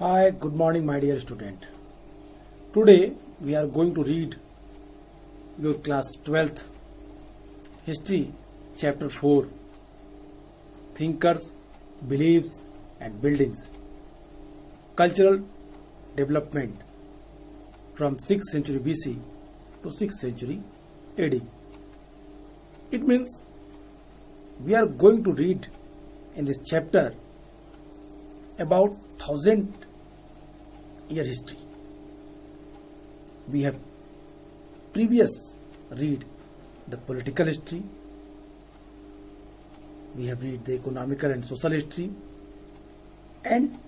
Hi, good morning, my dear student. Today we are going to read your class 12th History, Chapter 4 Thinkers, Beliefs and Buildings. Cultural Development from 6th century BC to 6th century AD. It means we are going to read in this chapter about 1000-year history. We have previous read the political history, we have read the economical and social history, and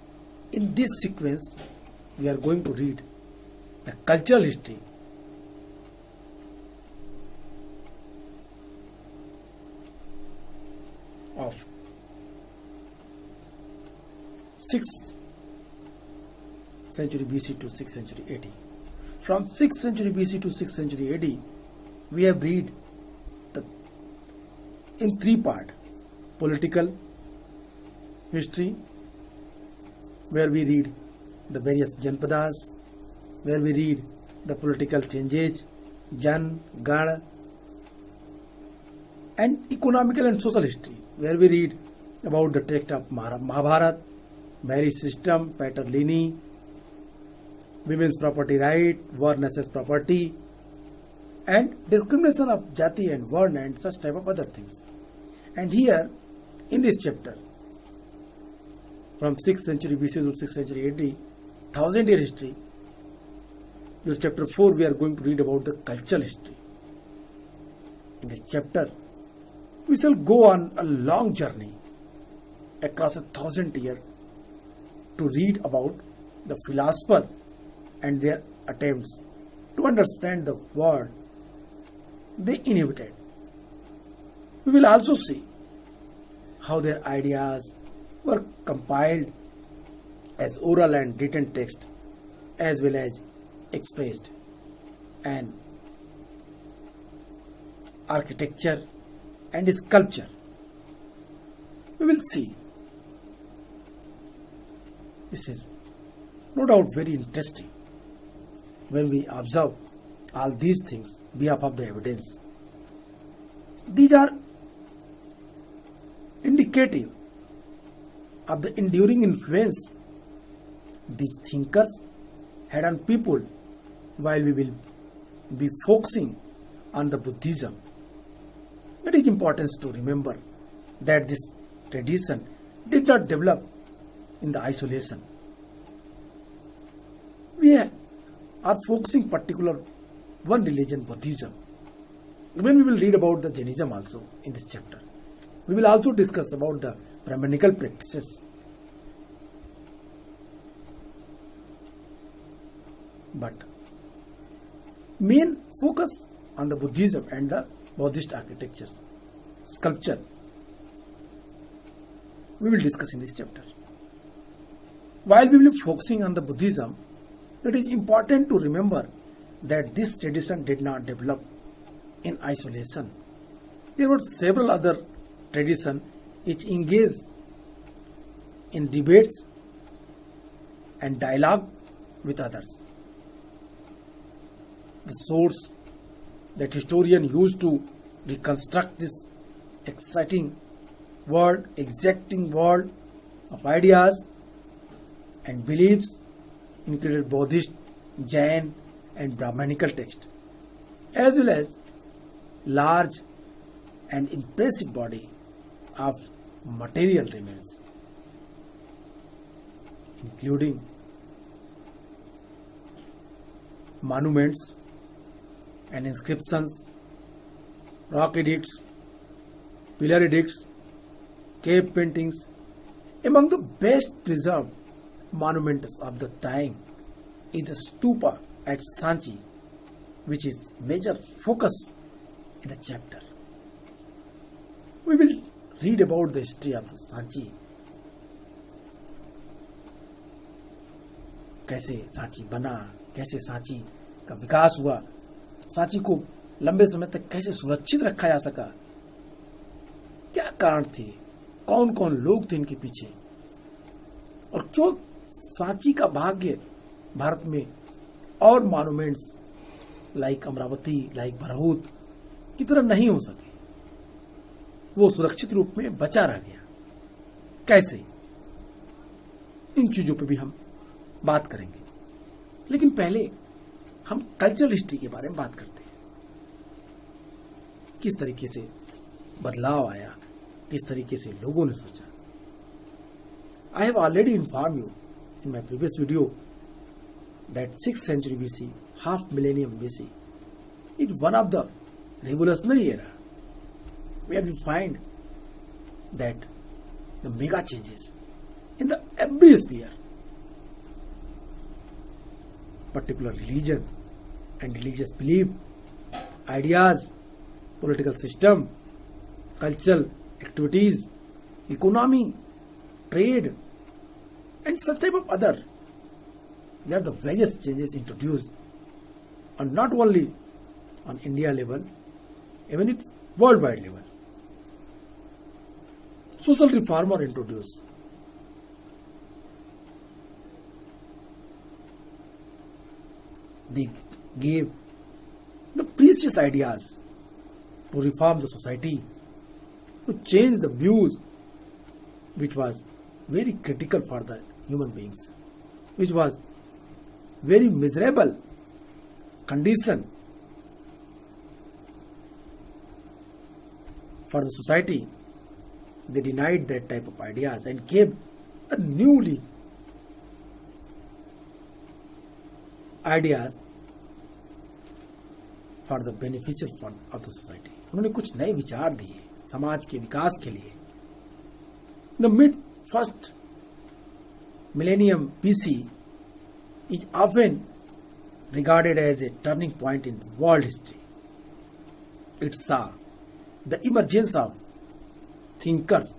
in this sequence we are going to read the cultural history of 6th century BC to 6th century AD. From 6th century BC to 6th century AD, we have read in three parts: political history, where we read the various Janpadas, where we read the political changes, Jan, Gana, and economical and social history, where we read about the text of Mahabharata, marriage system, patrimony, women's property right, Varna-as property, and discrimination of Jati and Varna and such type of other things. And here, in this chapter, from 6th century BC to 6th century AD, 1000-year history, your chapter 4, we are going to read about the cultural history. In this chapter, we shall go on a long journey across 1,000 years to read about the philosopher and their attempts to understand the world they inhabited. We will also see how their ideas were compiled as oral and written text, as well as expressed, and architecture and sculpture. We will see. This is no doubt very interesting when we observe all these things behalf of the evidence. These are indicative of the enduring influence these thinkers had on people, while we will be focusing on the Buddhism. It is important to remember that this tradition did not develop in the isolation. We are focusing particular one religion, Buddhism. When we will read about the Jainism also in this chapter, we will also discuss about the Brahmanical practices. But main focus on the Buddhism and the Buddhist architecture, sculpture, we will discuss in this chapter. While we will be focusing on the Buddhism, it is important to remember that this tradition did not develop in isolation. There were several other traditions which engaged in debates and dialogue with others. The source that historians used to reconstruct this exacting world of ideas and beliefs included Buddhist, Jain and Brahmanical text, as well as large and impressive body of material remains, including monuments and inscriptions, rock edicts, pillar edicts, cave paintings. Among the best preserved monuments of the time is the stupa at Sanchi, which is major focus in the chapter. We will read about the history of the Sanchi. कैसे सांची बना, कैसे सांची का विकास हुआ, सांची को लंबे समय तक कैसे सुरक्षित रखा जा सका, क्या कारण थे, कौन कौन लोग थे इनके पीछे, और क्यों सांची का भाग्य भारत में और monuments like Amravati, like Bharhut की तरह नहीं हो सके, वो सुरक्षित रूप में बचा रह गया। कैसे, इन चीजों पे भी हम बात करेंगे, लेकिन पहले हम कल्चरल हिस्ट्री के बारे में बात करते हैं। किस तरीके से बदलाव आया, किस तरीके से लोगों ने सोचा। I have already inform you in my previous video that 6th century BC, half millennium BC, is one of the revolutionary era where we find that the mega changes in the every sphere, particular religion and religious belief, ideas, political system, cultural activities, economy, trade, and such type of other. There are the various changes introduced, and not only on India level, even at worldwide level. Social reformer introduced. They gave the precious ideas to reform the society, to change the views which was very critical for the human beings, which was very miserable condition for the society. They denied that type of ideas and gave a newly ideas for the beneficial fund of the society. उन्होंने कुछ नए विचार दिए समाज के विकास के लिए. The mid first millennium BC is often regarded as a turning point in world history. It saw the emergence of thinkers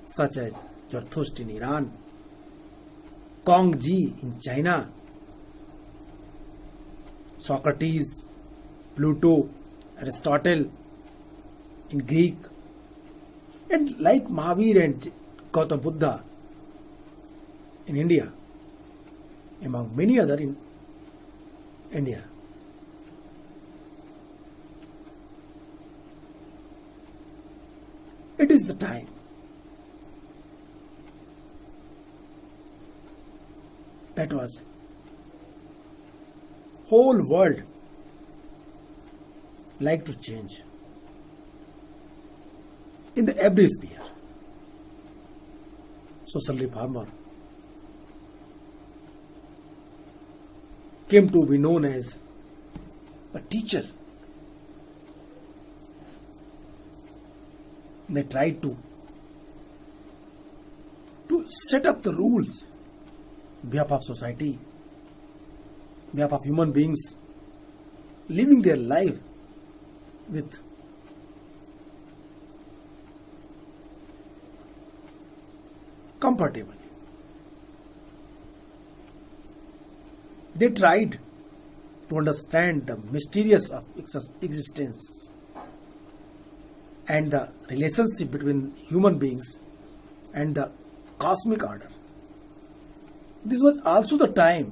such as Zarathustra in Iran, Kongji in China, Socrates, Plato, Aristotle in Greek, and like Mahavir and Gautam Buddha in India, among many other in India. It is the time that was whole world like to change in the every sphere. Social reformer came to be known as a teacher. They tried to set up the rules on behalf of society, on behalf of human beings living their life with comfortable. They tried to understand the mysterious of existence and the relationship between human beings and the cosmic order. This was also the time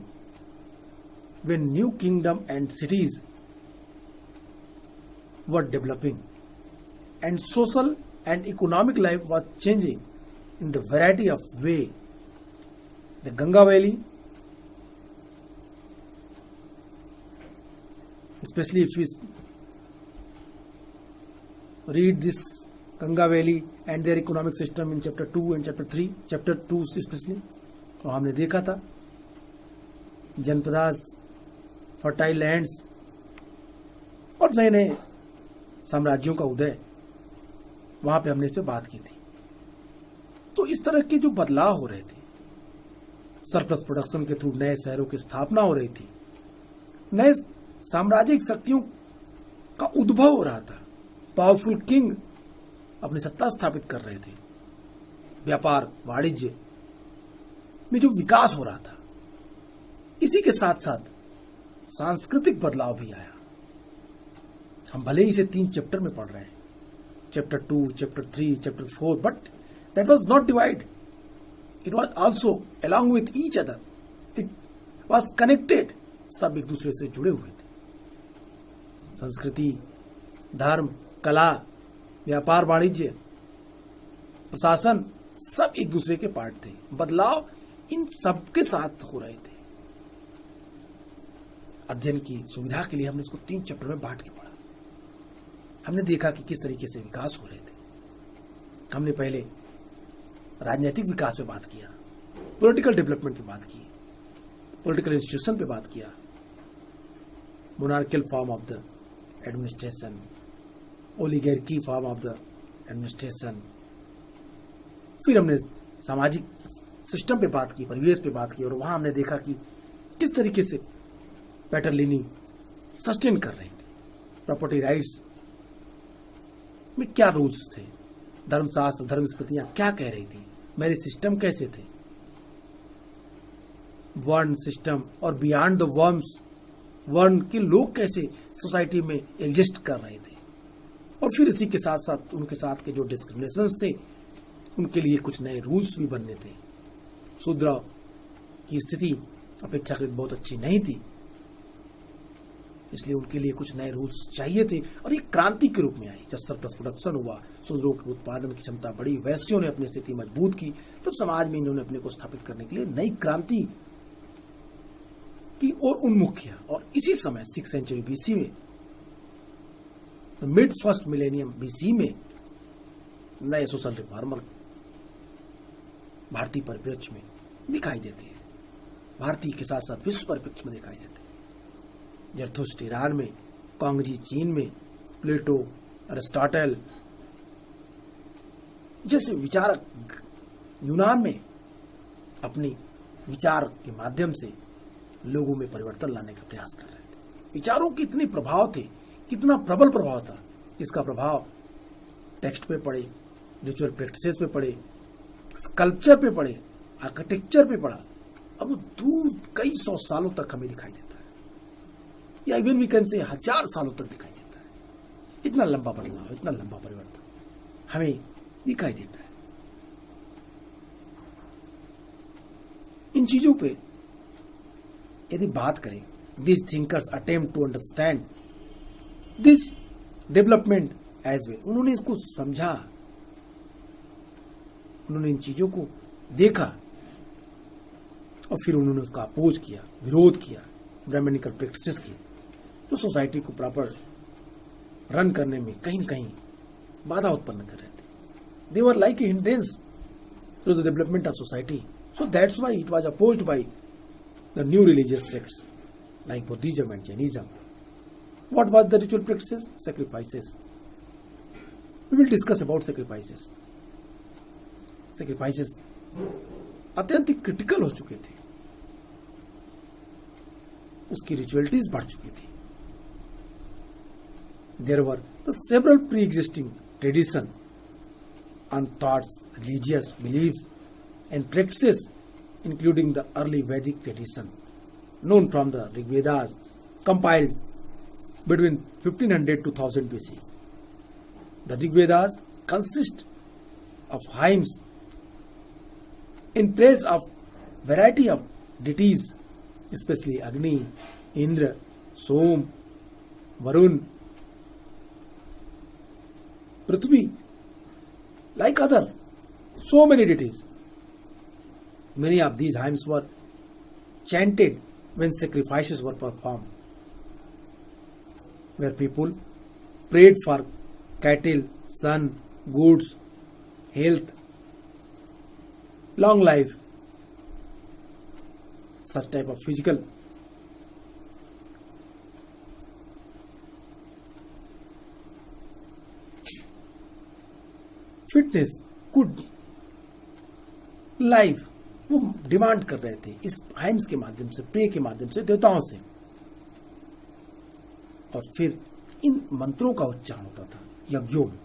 when new kingdom and cities were developing and social and economic life was changing in the variety of way. The Ganga Valley, especially if we read this Ganga Valley and their economic system in chapter 2 and chapter 3, chapter 2 especially, तो हमने देखा था Janapadas, fertile lands और नए नए साम्राज्यों का उदय, वहां पे हमने इस पे बात की थी. तो इस तरह के जो बदलाव हो रहे थे, सरप्लस प्रोडक्शन के थ्रू नए शहरों की स्थापना हो रही थी, नए साम्राज्यिक शक्तियों का उद्भव हो रहा था, पावरफुल किंग अपनी सत्ता स्थापित कर रहे थे, व्यापार वाणिज्य में जो विकास हो रहा था, इसी के साथ साथ सांस्कृतिक बदलाव भी आया. हम भले ही इसे 3 चैप्टर में पढ़ रहे हैं, chapter 2, chapter 3, chapter 4, but that was not divide It was also along with each other. It was connected. सब एक दूसरे से जुड़े हुए थे. संस्कृति, धर्म, कला, व्यापार, वाणिज्य, प्रशासन सब एक दूसरे के पार्ट थे. बदलाव इन सबके साथ हो रहे थे. अध्ययन की सुविधा के लिए हमने इसको 3 चैप्टर में बांट के पढ़ा. हमने देखा कि किस तरीके से विकास हो रहे थे. हमने पहले राजनीतिक विकास पे बात किया, पॉलिटिकल डेवलपमेंट पे बात की, पॉलिटिकल इंस्टीट्यूशन पे बात किया, monarchial form of the administration, oligarchy form of the administration. फिर हमने सामाजिक सिस्टम पे बात की, परिवेश पे बात की, और वहां हमने देखा कि किस तरीके से पैटरलिनी सस्टेन कर रही थी. प्रॉपर्टी राइट्स में क्या रूल्स थे, धर्मशास्त्र, धर्म स्मृतियां क्या कह रही थी, मैरिज सिस्टम कैसे थे, वर्ण सिस्टम और बियॉन्ड द वर्म्स, वर्ण के लोग कैसे सोसाइटी में एग्जिस्ट कर रहे थे. और फिर इसी के साथ साथ उनके साथ के जो डिस्क्रिमिनेशंस थे उनके लिए कुछ नए रूल्स भी बनने थे. शूद्र की स्थिति अपेक्षाकृत बहुत अच्छी नहीं थी, इसलिए उनके लिए कुछ नए रूल्स चाहिए थे. और एक क्रांति के रूप में आई. जब सरप्लस प्रोडक्शन हुआ, शूद्रों की उत्पादन की क्षमता बढ़ी, वैश्यों ने अपनी स्थिति मजबूत की, तब समाज में इन्होंने अपने को स्थापित करने के लिए नई क्रांति की ओर उन्मुख किया. और इसी समय 6th सेंचुरी बीसी में, मिड फर्स्ट मिलेनियम बीसी में, नए सोशल रिफॉर्मर भारतीय परिप्रेक्ष्य में दिखाई देते हैं. भारतीय के साथ साथ विश्व परिप्रेक्ष्य में दिखाई देते हैं. जरथुस्त्र ईरान में, कांगजी चीन में, प्लेटो, अरिस्टोटल जैसे विचारक यूनान में अपनी विचार के माध्यम से लोगों में परिवर्तन लाने का प्रयास कर रहे थे. विचारों के इतने प्रभाव थे, कितना प्रबल प्रभाव था, इसका प्रभाव टेक्स्ट पे पड़े, रिचुअल प्रैक्टिसेस पे पड़े, स्कल्पचर पे पड़े, आर्किटेक्चर पे पड़ा. अब वो दूर कई 100 सालों तक हमें दिखाई देता है, या इवन वी कैन से 1000 सालों तक दिखाई देता है. इतना लंबा बदलाव, इतना लंबा परिवर्तन हमें दिखाई देता है. इन चीजों पे यदि बात करें, this thinkers attempt to understand this development as well. उन्होंने इसको समझा, उन्होंने इन चीजों को देखा और फिर उन्होंने उसका अपोज किया, विरोध किया, ब्राह्मणिकल प्रैक्टिसेस की, जो सोसाइटी को प्रॉपर रन करने में कहीं न कहीं बाधा उत्पन्न कर रहे थे. They were like a hindrance to the development of society. So that's why it was opposed by the new religious sects like Buddhism and Jainism. What was the ritual practices? Sacrifices. We will discuss about sacrifices. Sacrifices अत्यंत critical हो चुके थे, उसकी रिचुअलिटीज बढ़ चुकी थी. There were the several pre-existing tradition and thoughts, religious beliefs and practices, including the early Vedic tradition known from the Rig Vedas, compiled between 1500 to 1000 BC. The Rig Vedas consist of hymns in praise of variety of deities, especially Agni, Indra, Som, Varun, Prithvi, like other so many deities. Many of these hymns were chanted when sacrifices were performed, where people prayed for cattle, sun, goods, health, long life, such type of physical fitness, good life वो demand कर रहे थे इस hymns के माध्यम से, pray के माध्यम से देवताओं से. और फिर इन मंत्रों का उच्चारण होता था यज्ञों में.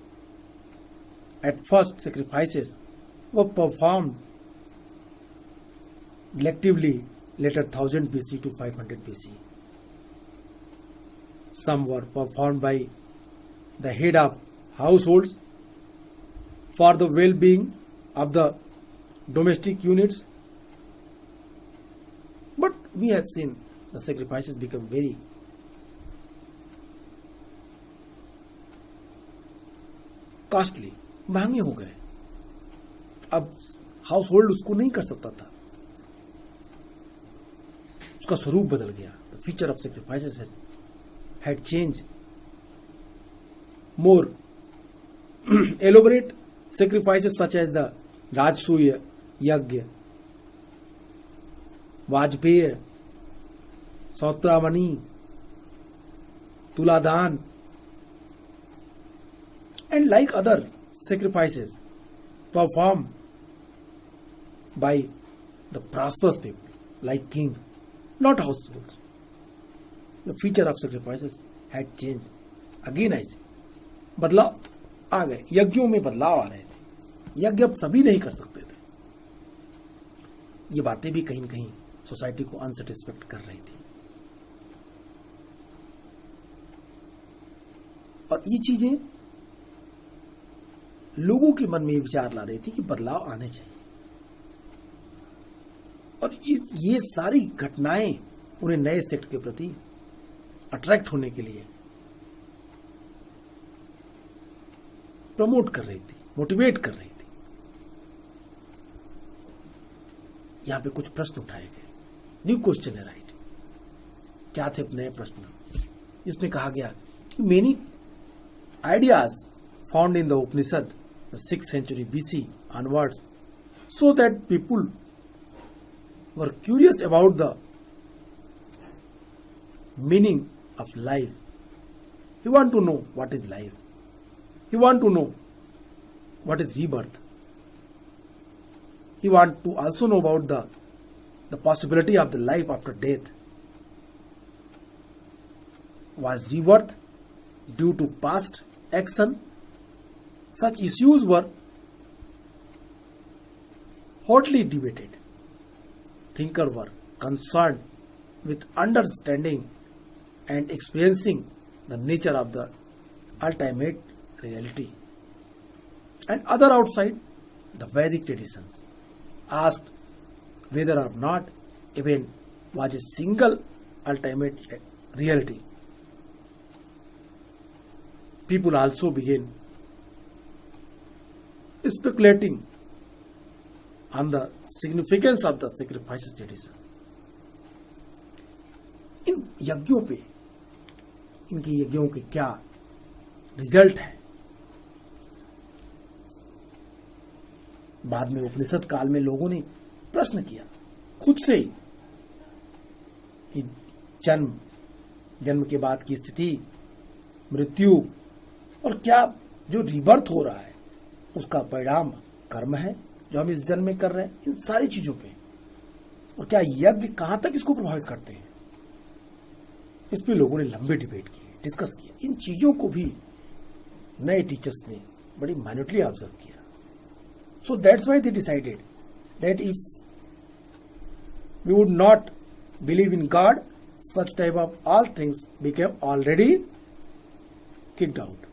At first sacrifices were performed collectively later 1000 BC to 500 BC. Some were performed by the head of households for the well-being of the domestic units. But we have seen the sacrifices become very costly, महंगे हो गए. अब house hold उसको नहीं कर सकता था, उसका स्वरूप बदल गया. The feature of sacrifices had change. More elaborate sacrifices such as the Rajsuya Yagya, Vajpeya, Sautramani, Tuladan, and like other sacrifices performed by the prosperous people like king, not households. The feature of sacrifices had changed. Again I say, बदलाव आ गए. यज्ञों में बदलाव आ रहे थे. यज्ञ अब सभी नहीं कर सकते थे. ये बातें भी कहीं न कहीं सोसाइटी को अनसेटिस्फैक्ट कर रही थी. और ये चीजें लोगों के मन में विचार ला रही थी कि बदलाव आने चाहिए. और ये सारी घटनाएं उन्हें नए सेक्ट के प्रति अट्रैक्ट होने के लिए प्रमोट कर रही थी, मोटिवेट कर रही थी. यहां पे कुछ प्रश्न उठाए गए. न्यू क्वेश्चन है, राइट. क्या थे नए प्रश्न? इसमें कहा गया कि many ideas found in the Upanishad the 6th century BC onwards, so that people were curious about the meaning of life. He want to know what is life. He want to know what is rebirth. He want to also know about the possibility of the life after death. Was rebirth due to past action? Such issues were hotly debated. Thinkers were concerned with understanding and experiencing the nature of the ultimate reality. And other outside the Vedic traditions asked whether or not even was a single ultimate reality. People also began speculating on the significance of the sacrifices tradition. इन यज्ञों पे, इनकी यज्ञों के क्या result है? बाद में उपनिषद काल में लोगों ने प्रश्न किया खुद से ही कि जन्म के बाद की स्थिति, मृत्यु और क्या जो रिबर्थ हो रहा है उसका परिणाम कर्म है जो हम इस जन्म में कर रहे हैं. इन सारी चीजों पे, और क्या यज्ञ कहां तक इसको प्रभावित करते हैं, इस पे लोगों ने लंबे डिबेट किए, डिस्कस किया. इन चीजों को भी नए टीचर्स ने बड़ी माइन्यूटली ऑब्जर्व किया. So that's why they decided that if we would not believe in God, such type of all things became already kicked out.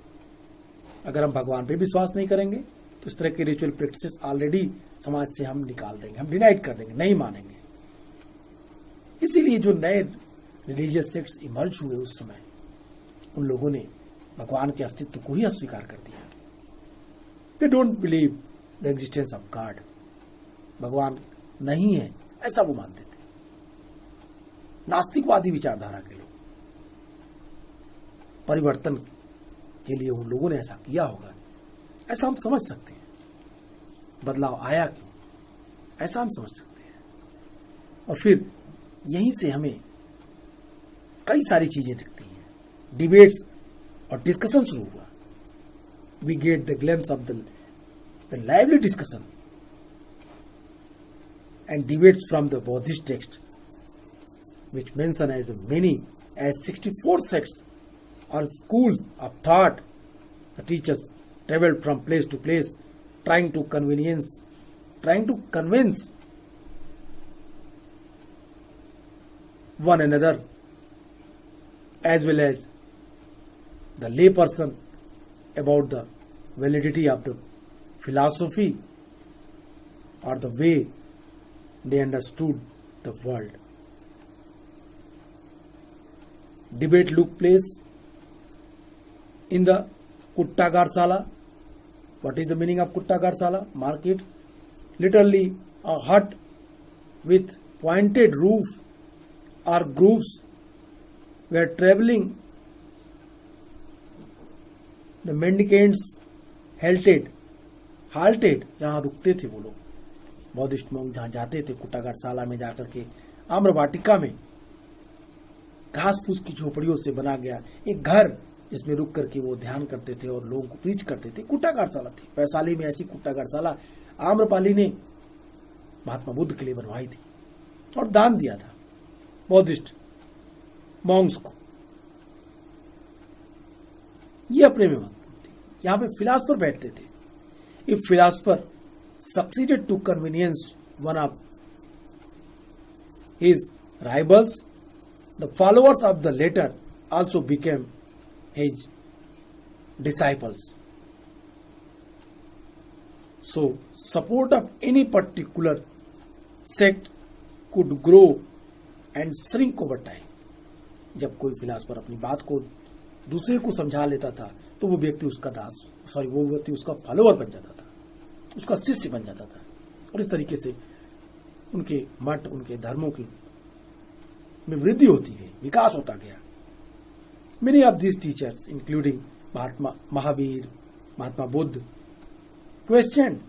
अगर हम भगवान पे विश्वास नहीं करेंगे तो इस तरह के रिचुअल प्रैक्टिसेस ऑलरेडी समाज से हम निकाल देंगे, हम डिनाइड कर देंगे, नहीं मानेंगे. इसीलिए जो नए रिलीजियस सेक्ट्स इमर्ज हुए उस समय, उन लोगों ने भगवान के अस्तित्व को ही अस्वीकार कर दिया. They don't believe the existence of God. भगवान नहीं है ऐसा वो मानते थे. नास्तिकवादी विचारधारा के लोग. परिवर्तन के लिए उन लोगों ने ऐसा किया होगा, ऐसा हम समझ सकते हैं. बदलाव आया क्यों, ऐसा हम समझ सकते हैं. और फिर यहीं से हमें कई सारी चीजें दिखती हैं. डिबेट्स और डिस्कशन शुरू हुआ. We get the glimpse of the lively discussion and debates from the Buddhist text which mention as many as 64 sects or schools of thought. The teachers traveled from place to place trying to convince one another as well as the lay person about the validity of the philosophy or the way they understood the world. Debate took place in the Kutta Garsala. What is the meaning of Kutta Garsala? Market. Literally a hut with pointed roof or groups were traveling. The mendicants halted, जहाँ रुकते थे वो लोग, Buddhist मोंग जहाँ जाते थे कुट्टा गारसाला में जाकर के आम्र वाटिका में घास फूस की झोपड़ियों से बना गया एक घर जिसमें रुक करके वो ध्यान करते थे और लोगों को प्रीच करते थे। कुट्टा गारसाला थी। वैशाली में ऐसी कुट्टा गारसाला आम्रपाली ने महात्मा बुद्ध के लिए बनवाई थी और दान दिया था बौद्धिस्ट मॉन्क्स को। ये अपने में महत्वपूर्ण थी। यहां पे फिलासफर बैठते थे। If philosopher succeeded to convenience one of his rivals, the followers of the latter also became his disciples. So, support of any particular sect could grow and shrink over time. जब कोई philosopher अपनी बात को दूसरे को समझा लेता था तो वो व्यक्ति उसका वो व्यक्ति उसका फॉलोअर बन जाता था, उसका शिष्य बन जाता था और इस तरीके से उनके मठ, उनके धर्मों की में वृद्धि होती गई, विकास होता गया. Many of these teachers, including Mahavir, Mahatma Buddha, questioned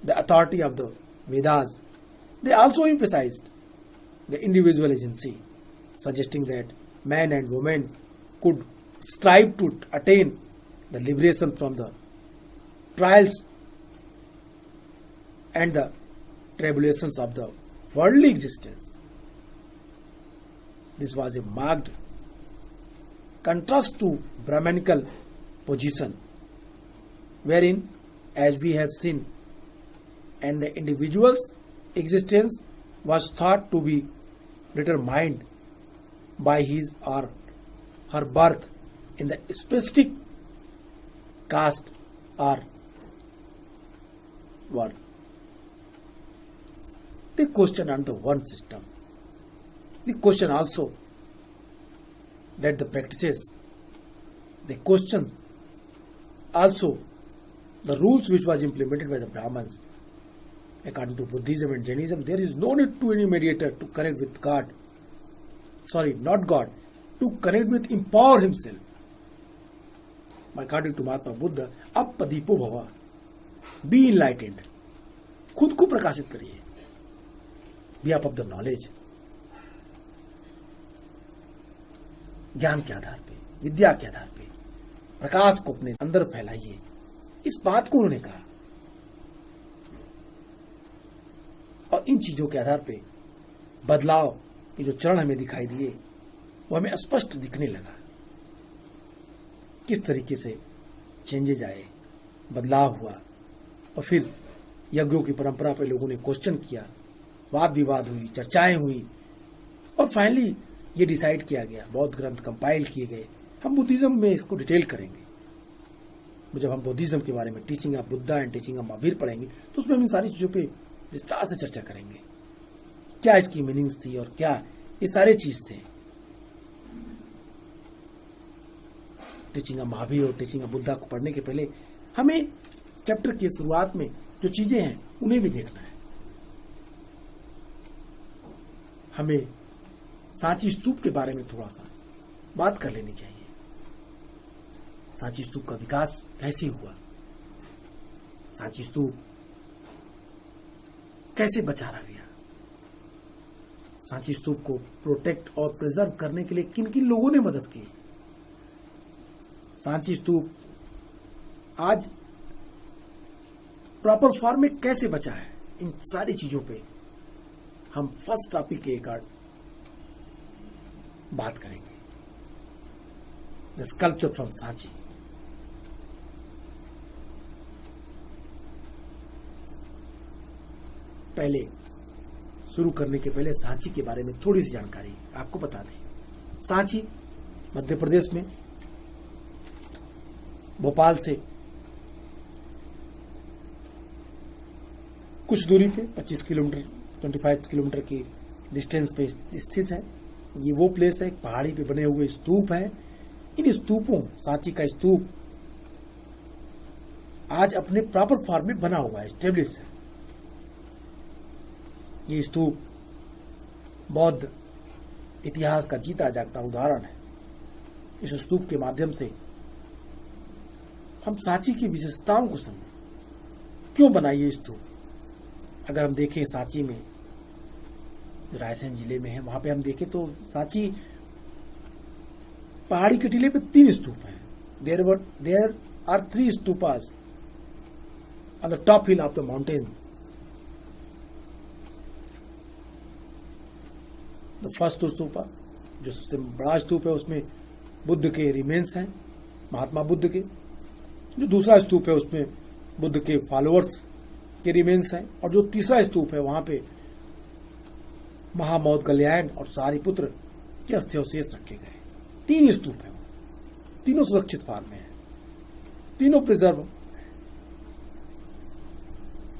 the authority of the Vedas. They also emphasized the individual agency, suggesting that man and woman could strive to attain the liberation from the trials and the tribulations of the worldly existence. This was a marked contrast to Brahmanical position, wherein, as we have seen, and the individual's existence was thought to be determined by his or her birth in the specific caste or world. The question on the one system. The question also that the practices, the question also the rules which was implemented by the Brahmins. According to Buddhism and Jainism, there is no need to any mediator to connect with God. Sorry, not God, to connect with empower himself. According to Mahatma Buddha, appadipo bhava, be enlightened. खुद को प्रकाशित करिए. Be up of the knowledge. ज्ञान के आधार पे, विद्या के आधार पे प्रकाश को अपने अंदर फैलाइए. इस बात को उन्होंने कहा और इन चीजों के आधार पे बदलाव के जो चरण हमें दिखाई दिए वो हमें स्पष्ट दिखने लगा. किस तरीके से चेंजेज आए, बदलाव हुआ और फिर यज्ञों की परंपरा पे लोगों ने क्वेश्चन किया, वाद विवाद हुई, चर्चाएं हुई और फाइनली ये डिसाइड किया गया, बौद्ध ग्रंथ कंपाइल किए गए. हम बुद्धिज्म में इसको डिटेल करेंगे. जब हम बुद्धिज्म के बारे में teaching of Buddha and teaching of Mahavir पढ़ेंगे तो उसमें हम इन सारी चीजों पे विस्तार से चर्चा करेंगे. क्या इसकी मीनिंग्स थी और क्या ये सारे चीज थे. टीचिंग ऑफ महावीर और टीचिंग ऑफ बुद्धा को पढ़ने के पहले हमें चैप्टर की शुरुआत में जो चीजें हैं उन्हें भी देखना है. हमें सांची स्तूप के बारे में थोड़ा सा बात कर लेनी चाहिए. सांची स्तूप का विकास कैसे हुआ, सांची स्तूप कैसे बचा रहा गया, सांची स्तूप को प्रोटेक्ट और प्रिजर्व करने के लिए किन किन लोगों ने मदद की, सांची स्तूप आज प्रॉपर फॉर्म में कैसे बचा है. इन सारी चीजों पे हम फर्स्ट टॉपिक के एक बात करेंगे. The sculpture from Sanchi. पहले शुरू करने के पहले सांची के बारे में थोड़ी सी जानकारी आपको बता दें. सांची मध्य प्रदेश में भोपाल से कुछ दूरी पे 25 किलोमीटर 25 किलोमीटर की डिस्टेंस पे स्थित है। ये वो प्लेस है, पहाड़ी पे बने हुए स्तूप हैं। इन स्तूपों, सांची का स्तूप आज अपने प्रॉपर फॉर्म में बना हुआ है, स्टेब्लिश है। ये स्तूप बौद्ध इतिहास का जीता जागता उदाहरण है। इस स्तूप के माध्यम से हम सांची की विशेषताओं को समझें। क्यों बना ये स्तूप? अगर हम देखें सांची में, रायसेन जिले में है, वहां पे हम देखें तो सांची पहाड़ी के टीले पे 3 स्तूप हैं। There are 3 stupas on the top hill of the mountain. The first stupa, जो सबसे बड़ा स्तूप है, उसमें बुद्ध के रिमेन्स हैं, महात्मा बुद्ध के। जो दूसरा स्तूप है उसमें बुद्ध के फॉलोअर्स के रिमेन्स हैं। और जो तीसरा स्तूप है वहां पे महामौदगल्यायन और सारिपुत्र के अस्थ्यवशेष रखे गए। 3 स्तूप है, तीनों सुरक्षित फॉर्म में है, तीनों प्रिजर्व।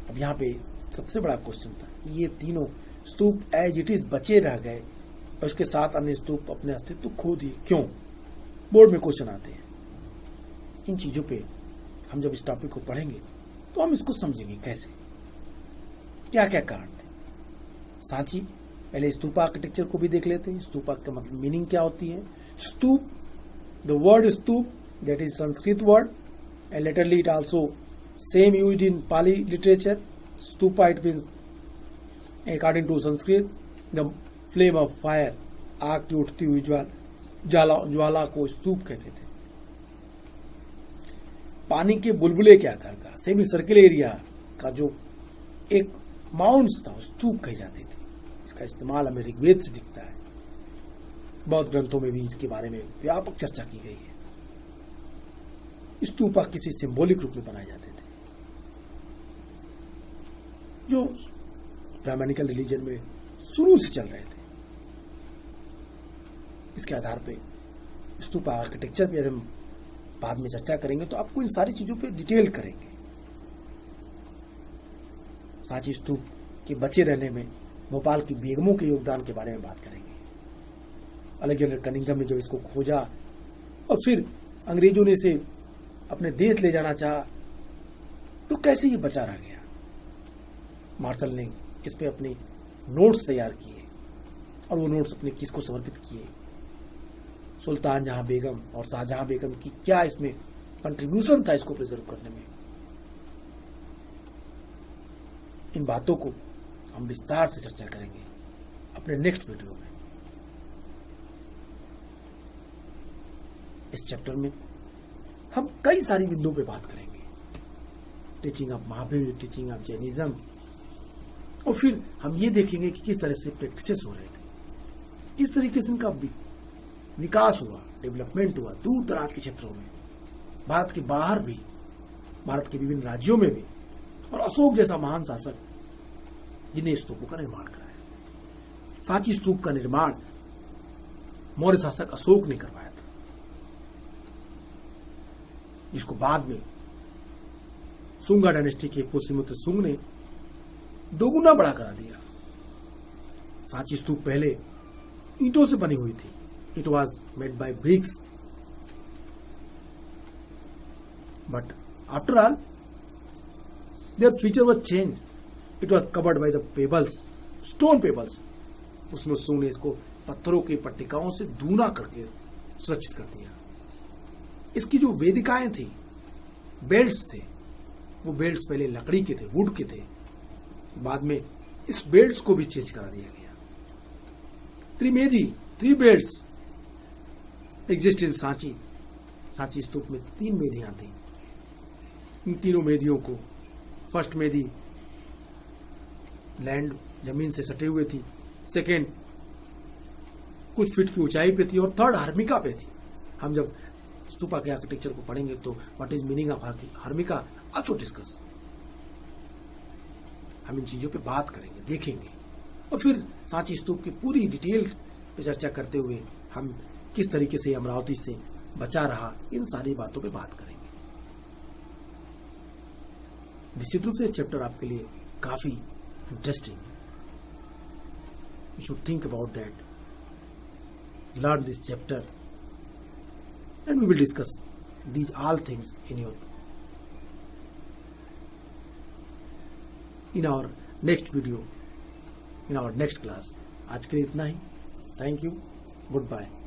अब यहाँ पे सबसे बड़ा क्वेश्चन था, ये तीनों स्तूप एज इट इज बचे रह गए और उसके साथ अन्य स्तूप अपने अस्तित्व खो दिए, क्यों? बोर्ड में क्वेश्चन आते हैं। इन चीजों पे हम जब इस टॉपिक को पढ़ेंगे तो हम इसको समझेंगे कैसे, क्या क्या कारण थे। सांची, पहले स्तूप आर्किटेक्चर को भी देख लेते हैं। स्तूपा का मतलब मीनिंग क्या होती है? Stupa, the word stupa, that is Sanskrit word and literally it also same used in Pali literature. Stupa it means, according to Sanskrit, the flame of fire, आग की उठती हुई ज्वाला को स्तूप कहते थे। पानी के बुलबुले के आकार का सेमी सर्किल एरिया का जो एक माउंट्स था, स्तूप कही जाती थी। इसका इस्तेमाल हमें ऋग्वेद से दिखता है। बौद्ध ग्रंथों में भी इसके बारे में व्यापक चर्चा की गई है। स्तूपा किसी सिंबॉलिक रूप में बनाए जाते थे, जो ब्राह्मणिकल रिलीजन में शुरू से चल रहे थे। इसके आधार पे स्तूपा आर्किटेक्चर पे हम बाद में चर्चा करेंगे तो आपको इन सारी चीजों पे डिटेल करेंगे। सांची स्तूप के बचे रहने में भोपाल की बेगमों के योगदान के बारे में बात करेंगे। अलेक्जेंडर कनिंघम ने जब इसको खोजा और फिर अंग्रेजों ने इसे अपने देश ले जाना चाहा तो कैसे ये बचा रह गया। मार्शल ने इस पे अपने नोट्स तैयार किए और वो नोट्स अपने किसको समर्पित किए? सुल्तान जहां बेगम और शाहजहां बेगम की क्या इसमें कंट्रीब्यूशन था इसको प्रिजर्व करने में। इन बातों को हम विस्तार से चर्चा करेंगे अपने नेक्स्ट वीडियो में। इस चैप्टर में हम कई सारी बिंदुओं पे बात करेंगे, teaching of Mahavir, teaching of Jainism, और फिर हम ये देखेंगे कि किस तरह से प्रैक्टिसेस हो रहे थे, किस तरीके से इनका विकास हुआ, डेवलपमेंट हुआ दूर दराज के क्षेत्रों में, भारत के बाहर भी, भारत के विभिन्न राज्यों में भी, और अशोक जैसा महान शासक जिन्हें स्तूपों का निर्माण कराया। सांची स्तूप का निर्माण मौर्य शासक अशोक ने करवाया था, जिसको बाद में सुंगा डायनेस्टी के पुष्यमित्र सुंग ने दोगुना बड़ा करा दिया। सांची स्तूप पहले ईंटों से बनी हुई थी। It was made by bricks, but after all, their feature was changed. It was covered by the pebbles, stone pebbles. उसमें सुंग ने इसको पत्थरों की पट्टिकाओं से दूना करके सुरक्षित कर दिया। इसकी जो वेदिकाएं थी, बेल्ट्स थे, वो बेल्ट्स पहले लकड़ी के थे, वुड के थे। बाद में इस बेल्ट्स को भी चेंज करा दिया गया। त्रिमेदी, 3 belts exist in Sanchi. Sanchi stupa में 3 मेदियां थी। इन तीनों मेदियों को, फर्स्ट मेदी लैंड, जमीन से सटे हुए थी, सेकेंड कुछ फीट की ऊंचाई पे थी, और थर्ड हर्मिका पे थी। हम जब स्तूपा के आर्किटेक्चर को पढ़ेंगे तो what is meaning of harmika also discuss. हम इन चीजों पे बात करेंगे, देखेंगे, और फिर सांची स्तूप की पूरी डिटेल पे चर्चा करते हुए हम किस तरीके से अमरावती से बचा रहा, इन सारी बातों पे बात करेंगे। निश्चित रूप से चैप्टर आपके लिए काफ़ी इंटरेस्टिंग है. You should think about that. Learn this chapter, and we will discuss these all things in our next video, in our next class. आज के लिए इतना ही. Thank you. Goodbye.